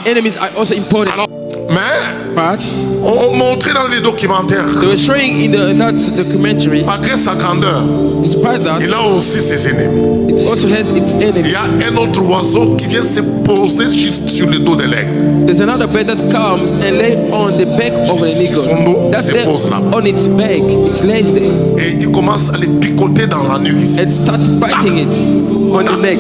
enemies are also important. Alors, mais But on montrait dans les documentaires, they were showing in that documentary, malgré sa grandeur, despite that, il a aussi ses ennemis. it also has its Il enemies. y a un autre oiseau qui vient se poser juste sur le dos de l'aigle. There's another bird that comes and lay on the back of an Sur son dos, eagle. That's se there pose là-bas. on its back. It lays there Et il commence à les picoter dans la nuque ici. and start biting it on the neck.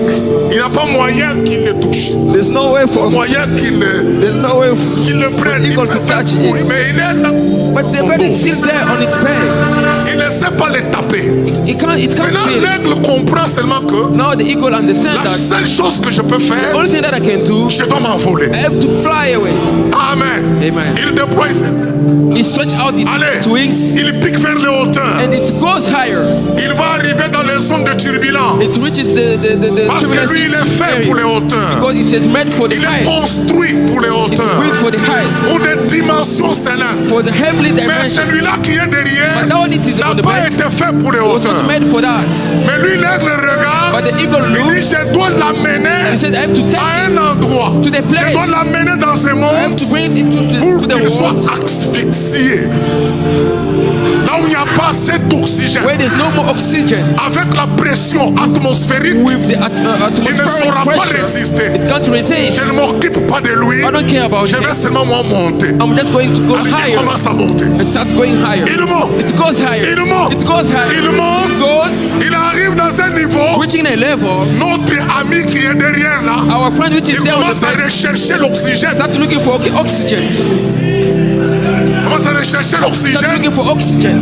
Il n'y a pas moyen qu'il le touche. There's no way for Moyen qu'il le, there's no way qu'il le prenne. Il eagle peut to faire touch courir, it. mais il est là. But the Son bird dos. is still there on its back. Il ne sait pas les taper. It can't Maintenant, feel it. l'aigle comprend seulement que Now the eagle understands la that seule chose que je peux the faire, only thing that I can do, je dois m'envoler. I have to fly away. Amen. Amen. Il déploie ses... He stretches out Allez, its wings il pique vers les hauteurs. and it goes higher. Il va arriver dans les zones de turbulence. It reaches the Parce que lui, il est fait pour les area hauteurs. because it is meant for the Il est heights. construit pour les It's hauteurs. built for the heights, Pour des dimensions célestes. for the heavenly Mais dimension. celui-là qui est derrière But that one it is n'a on the pas back été fait pour les was hauteurs. not made for that. Mais lui, l'aigle regarde. But the eagle Il dit, looks je dois l'amener and said, I have to take à it un endroit. to the Je place. dois l'amener dans ce I have monde to bring it pour to qu'il the soit world asphyxié. Là où il n'y a pas assez d'oxygène. where there's no more oxygen. Avec la pression atmosphérique, With the il ne atmospheric saura pas pressure, résister. it can't resist. Je ne m'occupe pas de lui. I don't care about Je vais it. seulement moi monter. I'm just going to go Il higher commence à monter. and start going higher. Il monte. It goes higher. Il monte. It goes higher. Il monte. It goes, Il arrive dans un niveau. reaching a level. Notre ami qui est derrière là, Our friend which is il there on the commence à back rechercher l'oxygène. start looking for oxygen. Il commence à rechercher Start l'oxygène. looking for oxygen.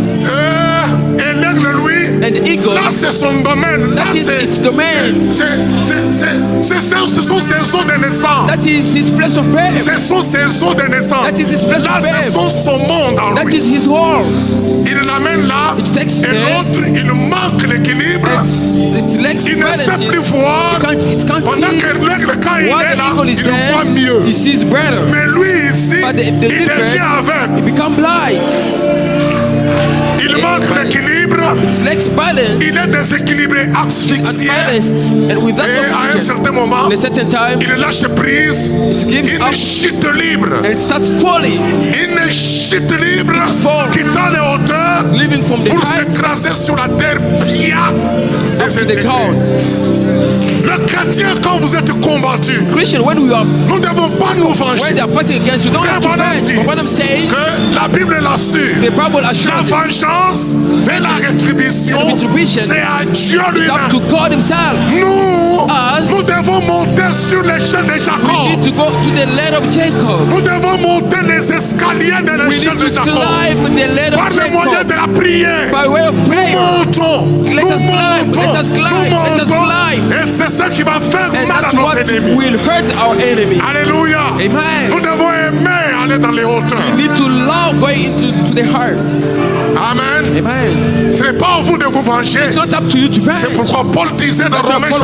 Et l'aigle, lui, And the eagle, là c'est son domaine. Là that is c'est... its domain. Ce sont ses eaux de naissance. That is his place of birth. Ce sont ses eaux de naissance. That is his place Là, of ce birth. sont son monde en That lui. is his world. Il l'amène là. It takes Et there. l'autre, il manque l'équilibre. Its legs Il ne sait balances. plus voir. It can't Pendant see. que l'aigle, quand il While est the là, eagle is il voit there, mieux. he sees better. Mais lui ici, But the il little devient bird, aveugle. he become blind. Il manque l'équilibre. Its legs balance Il est déséquilibré, asphyxié. unbalanced, and without Et à un oxygen, certain moment, in a certain time, il lâche prise. it gives Une up chute libre. and it starts falling, Une chute libre falls. quittant les hauteurs living from the pour heights s'écraser sur la terre bien up to the désintégrée. ground. Le chrétien, quand vous êtes combattu, Christian, when we are nous ne devons pas nous when venger. they are fighting against you, don't have to Frère Branham fight. dit But Branham says que la Bible l'assure. the Bible La assures it. vengeance et la rétribution, And retribution, c'est à Dieu It's up to lui-même. God Himself. Nous devons monter sur l'échelle de We Jacob. need to go to the land of Jacob. Nous devons monter les escaliers de We l'échelle need de to Jacob. climb the land Par of le moyen Jacob de la prière. by way of prayer. Montons. Let us climb, let us climb, let us climb. Et c'est ça qui va faire And mal à that's nos what ennemis. will hurt our enemy. Alléluia. Amen. Nous devons aimer aller dans les hauteurs. We need to love going into the heart. Amen. Amen. Ce n'est pas à vous de vous venger. It's not up to you to C'est fight. pourquoi Paul disait dans That's why Romains Paul